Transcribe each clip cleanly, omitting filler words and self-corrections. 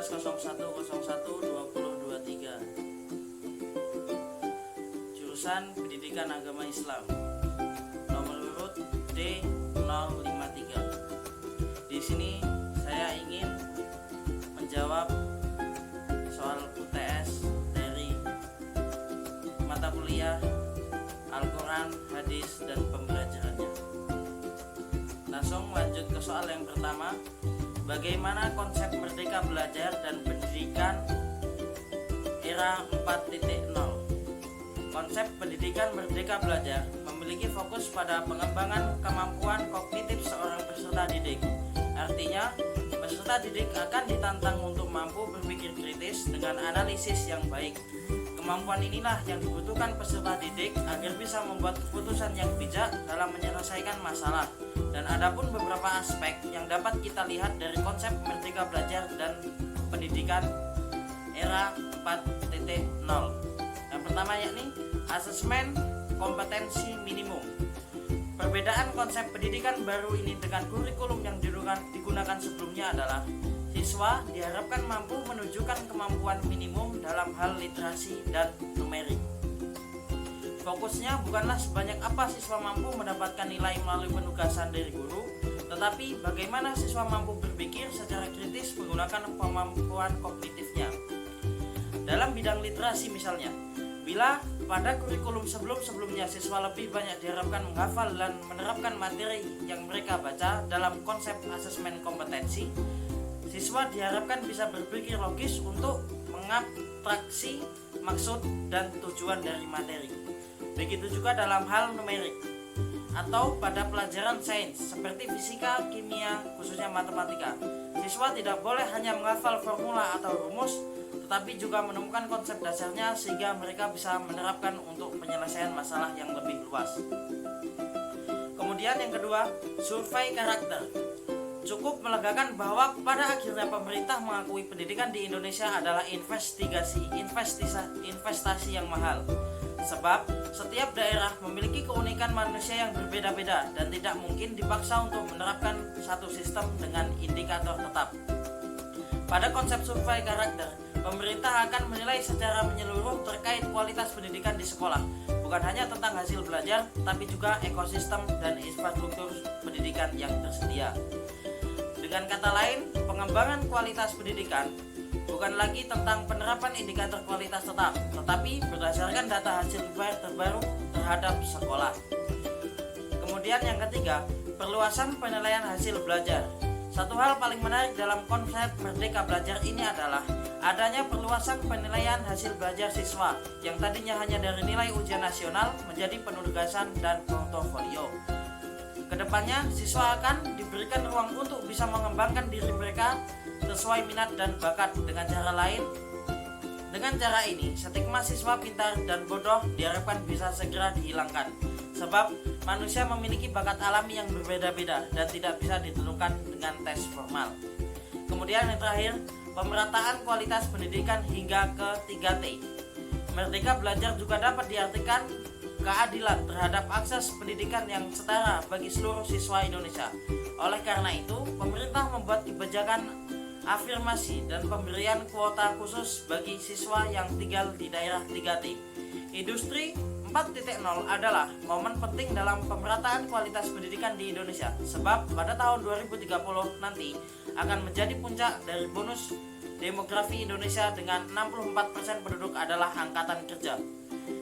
1301012023. Jurusan Pendidikan Agama Islam. Nomor urut D053. Di sini saya ingin menjawab soal UTS dari mata kuliah Al-Quran, Hadis, dan Pembelajarannya. Langsung lanjut ke soal yang pertama. Bagaimana konsep merdeka belajar dan pendidikan era 4.0? Konsep pendidikan merdeka belajar memiliki fokus pada pengembangan kemampuan kognitif seorang peserta didik. Artinya, peserta didik akan ditantang untuk mampu berpikir kritis dengan analisis yang baik. Kemampuan inilah yang dibutuhkan peserta didik agar bisa membuat keputusan yang bijak dalam menyelesaikan masalah. Dan adapun beberapa aspek yang dapat kita lihat dari konsep merdeka belajar dan pendidikan era 4.0. Yang pertama yakni asesmen kompetensi minimum. Perbedaan konsep pendidikan baru ini dengan kurikulum yang digunakan sebelumnya adalah siswa diharapkan mampu menunjukkan kemampuan minimum dalam hal literasi dan numerik. Fokusnya bukanlah sebanyak apa siswa mampu mendapatkan nilai melalui penugasan dari guru, tetapi bagaimana siswa mampu berpikir secara kritis menggunakan kemampuan kognitifnya. Dalam bidang literasi misalnya, bila pada kurikulum sebelum-sebelumnya siswa lebih banyak diharapkan menghafal dan menerapkan materi yang mereka baca dalam konsep asesmen kompetensi, siswa diharapkan bisa berpikir logis untuk mengabstraksi maksud dan tujuan dari materi. Begitu juga dalam hal numerik atau pada pelajaran sains seperti fisika, kimia, khususnya matematika. Siswa tidak boleh hanya menghafal formula atau rumus, tetapi juga menemukan konsep dasarnya sehingga mereka bisa menerapkan untuk penyelesaian masalah yang lebih luas. Kemudian yang kedua, survei karakter. Cukup melegakan bahwa pada akhirnya pemerintah mengakui pendidikan di Indonesia adalah investasi yang mahal. Sebab setiap daerah memiliki keunikan manusia yang berbeda-beda dan tidak mungkin dipaksa untuk menerapkan satu sistem dengan indikator tetap. Pada konsep survei karakter, pemerintah akan menilai secara menyeluruh terkait kualitas pendidikan di sekolah, bukan hanya tentang hasil belajar, tapi juga ekosistem dan infrastruktur pendidikan yang tersedia. Dengan kata lain, pengembangan kualitas pendidikan bukan lagi tentang penerapan indikator kualitas tetap, tetapi berdasarkan data hasil terbaru terhadap sekolah. Kemudian yang ketiga, perluasan penilaian hasil belajar. Satu hal paling menarik dalam konsep merdeka belajar ini adalah adanya perluasan penilaian hasil belajar siswa yang tadinya hanya dari nilai ujian nasional menjadi penugasan dan portofolio. Kedepannya, siswa akan diberikan ruang untuk bisa mengembangkan diri mereka sesuai minat dan bakat dengan cara lain. Dengan cara ini, stigma siswa pintar dan bodoh diharapkan bisa segera dihilangkan. Sebab manusia memiliki bakat alami yang berbeda-beda dan tidak bisa ditentukan dengan tes formal. Kemudian yang terakhir, pemerataan kualitas pendidikan hingga ke 3T. Merdeka belajar juga dapat diartikan keadilan terhadap akses pendidikan yang setara bagi seluruh siswa Indonesia. Oleh karena itu, pemerintah membuat kebijakan afirmasi dan pemberian kuota khusus bagi siswa yang tinggal di daerah 3T. Industri 4.0 adalah momen penting dalam pemerataan kualitas pendidikan di Indonesia, sebab pada tahun 2030 nanti akan menjadi puncak dari bonus demografi Indonesia dengan 64% penduduk adalah angkatan kerja.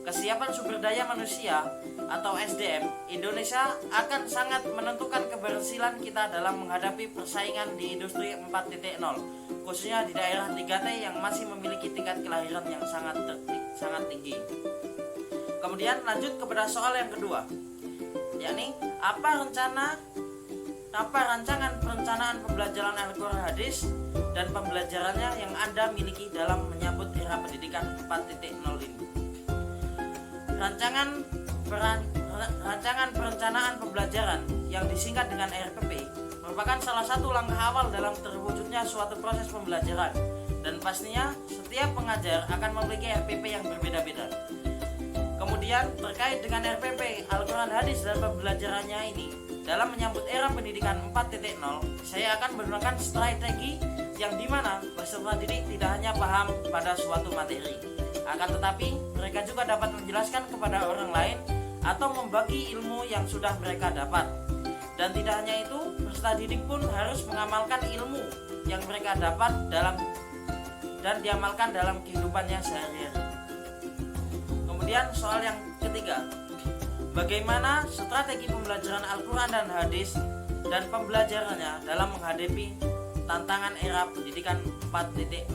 Kesiapan sumber daya manusia atau SDM Indonesia akan sangat menentukan keberhasilan kita dalam menghadapi persaingan di industri 4.0, khususnya di daerah 3T yang masih memiliki tingkat kelahiran yang sangat tinggi. Kemudian lanjut kepada soal yang kedua, yakni apa rancangan perencanaan pembelajaran Al-Quran Hadis dan pembelajarannya yang Anda miliki dalam menyambut era pendidikan 4.0 ini. Rancangan perencanaan pembelajaran yang disingkat dengan RPP merupakan salah satu langkah awal dalam terwujudnya suatu proses pembelajaran, dan pastinya setiap pengajar akan memiliki RPP yang berbeda-beda. Kemudian terkait dengan RPP Al-Quran Hadis dan pembelajarannya ini, dalam menyambut era pendidikan 4.0, saya akan menggunakan strategi yang dimana peserta didik tidak hanya paham pada suatu materi, akan tetapi mereka juga dapat menjelaskan kepada orang lain atau membagi ilmu yang sudah mereka dapat. Dan tidak hanya itu, peserta didik pun harus mengamalkan ilmu yang mereka dapat dan diamalkan dalam kehidupannya sehari-hari. Kemudian soal yang ketiga, bagaimana strategi pembelajaran Al-Quran dan hadis dan pembelajarannya dalam menghadapi tantangan era pendidikan 4.0.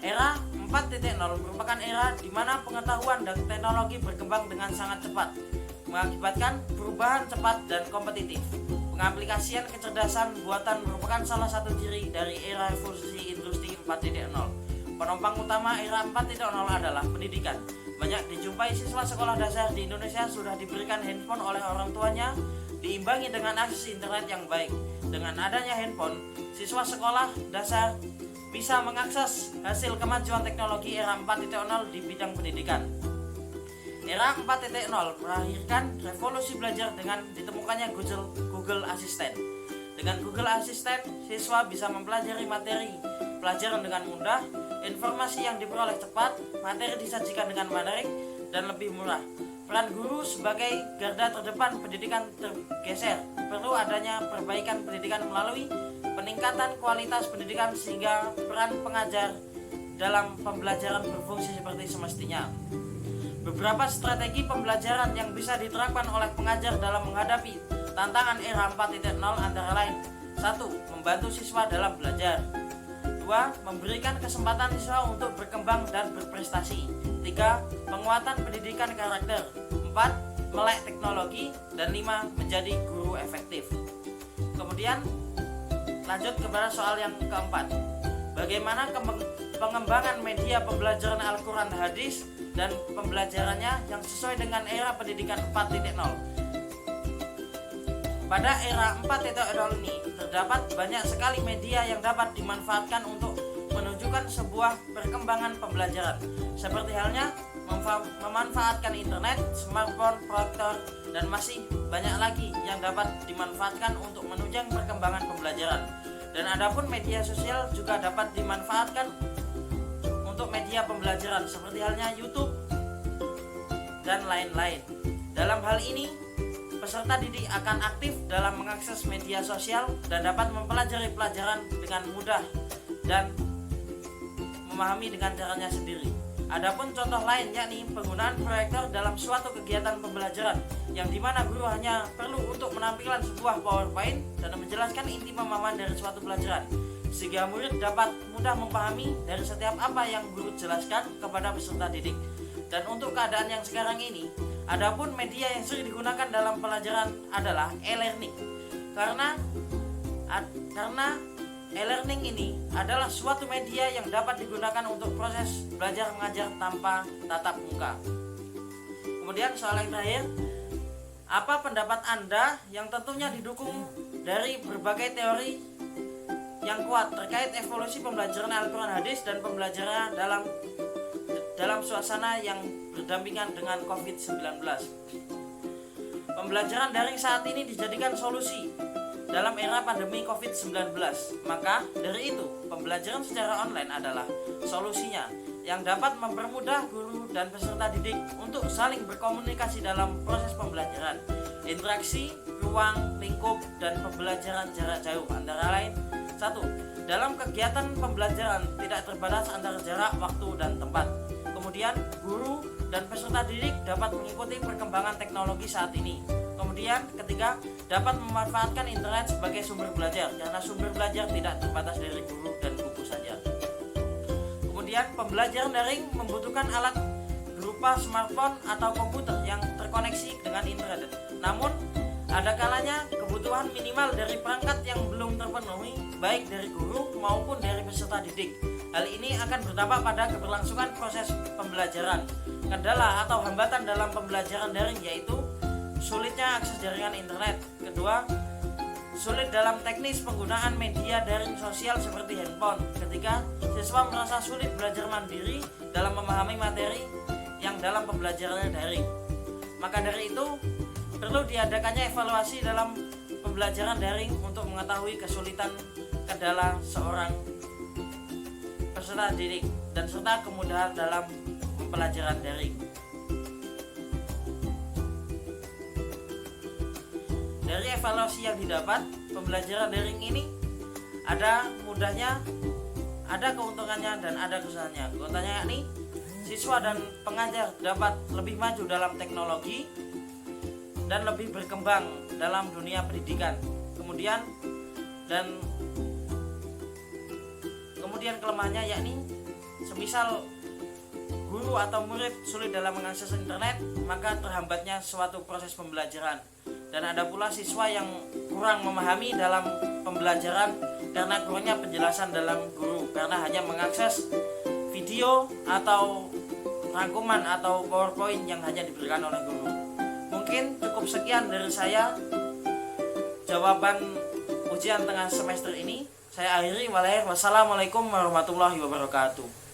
Era 4.0 merupakan era di mana pengetahuan dan teknologi berkembang dengan sangat cepat, mengakibatkan perubahan cepat dan kompetitif. Pengaplikasian kecerdasan buatan merupakan salah satu ciri dari era revolusi industri 4.0. Penopang utama era 4.0 adalah pendidikan. Banyak dijumpai siswa sekolah dasar di Indonesia sudah diberikan handphone oleh orang tuanya, diimbangi dengan akses internet yang baik. Dengan adanya handphone, siswa sekolah dasar bisa mengakses hasil kemajuan teknologi era 4.0 di bidang pendidikan. Era 4.0 melahirkan revolusi belajar dengan ditemukannya Google Assistant. Dengan Google Assistant, siswa bisa mempelajari materi pelajaran dengan mudah, informasi yang diperoleh cepat, materi disajikan dengan menarik dan lebih murah. Peran guru sebagai garda terdepan pendidikan tergeser. Perlu adanya perbaikan pendidikan melalui peningkatan kualitas pendidikan sehingga peran pengajar dalam pembelajaran berfungsi seperti semestinya. Beberapa strategi pembelajaran yang bisa diterapkan oleh pengajar dalam menghadapi tantangan era 4.0 antara lain: 1. Membantu siswa dalam belajar. 2. Memberikan kesempatan siswa untuk berkembang dan berprestasi. 3. Penguatan pendidikan karakter. 4. Melek teknologi. Dan 5. Menjadi guru efektif. Kemudian lanjut kepada soal yang keempat, bagaimana pengembangan media pembelajaran Al-Quran hadis dan pembelajarannya yang sesuai dengan era pendidikan 4.0. Pada era 4.0 ini terdapat banyak sekali media yang dapat dimanfaatkan untuk menunjukkan sebuah perkembangan pembelajaran, seperti halnya memanfaatkan internet, smartphone, proyektor, dan masih banyak lagi yang dapat dimanfaatkan untuk menunjang perkembangan pembelajaran. Dan adapun media sosial juga dapat dimanfaatkan untuk media pembelajaran, seperti halnya YouTube dan lain-lain. Dalam hal ini, peserta didik akan aktif dalam mengakses media sosial dan dapat mempelajari pelajaran dengan mudah dan memahami dengan caranya sendiri. Adapun contoh lain yakni penggunaan proyektor dalam suatu kegiatan pembelajaran, yang dimana guru hanya perlu untuk menampilkan sebuah PowerPoint dan menjelaskan inti pemahaman dari suatu pelajaran, sehingga murid dapat mudah memahami dari setiap apa yang guru jelaskan kepada peserta didik. Dan untuk keadaan yang sekarang ini, adapun media yang sering digunakan dalam pelajaran adalah e-learning, karena e-learning ini adalah suatu media yang dapat digunakan untuk proses belajar mengajar tanpa tatap muka. Kemudian soal yang terakhir, apa pendapat Anda yang tentunya didukung dari berbagai teori yang kuat terkait evolusi pembelajaran Al-Quran hadis dan pembelajaran dalam suasana yang berdampingan dengan COVID-19. Pembelajaran daring saat ini dijadikan solusi dalam era pandemi COVID-19. Maka dari itu, pembelajaran secara online adalah solusinya yang dapat mempermudah guru dan peserta didik untuk saling berkomunikasi dalam proses pembelajaran. Interaksi, ruang, lingkup, dan pembelajaran jarak jauh antara lain. 1. Dalam kegiatan pembelajaran tidak terbatas antara jarak, waktu, dan tempat. Kemudian, guru dan peserta didik dapat mengikuti perkembangan teknologi saat ini. Kemudian ketiga, dapat memanfaatkan internet sebagai sumber belajar, karena sumber belajar tidak terbatas dari guru dan buku saja. Kemudian pembelajaran daring membutuhkan alat berupa smartphone atau komputer yang terkoneksi dengan internet. Namun ada kalanya kebutuhan minimal dari perangkat yang belum terpenuhi baik dari guru maupun dari peserta didik. Hal ini akan berdampak pada keberlangsungan proses pembelajaran. Kendala atau hambatan dalam pembelajaran daring yaitu sulitnya akses jaringan internet. Kedua, sulit dalam teknis penggunaan media daring sosial seperti handphone. Ketiga, siswa merasa sulit belajar mandiri dalam memahami materi yang dalam pembelajarannya daring. Maka dari itu, Perlu diadakannya evaluasi dalam pembelajaran daring untuk mengetahui kesulitan kendala seorang peserta didik dan serta kemudahan dalam pembelajaran daring. Dari evaluasi yang didapat, pembelajaran daring ini ada mudahnya, ada keuntungannya dan ada kesulitannya. Keuntungannya yakni siswa dan pengajar dapat lebih maju dalam teknologi dan lebih berkembang dalam dunia pendidikan. Kemudian kelemahannya yakni semisal guru atau murid sulit dalam mengakses internet, maka terhambatnya suatu proses pembelajaran. Dan ada pula siswa yang kurang memahami dalam pembelajaran karena kurangnya penjelasan dalam guru, karena hanya mengakses video atau rangkuman atau PowerPoint yang hanya diberikan oleh guru. Mungkin cukup sekian dari saya jawaban ujian tengah semester ini. Saya akhiri. Wassalamualaikum warahmatullahi wabarakatuh.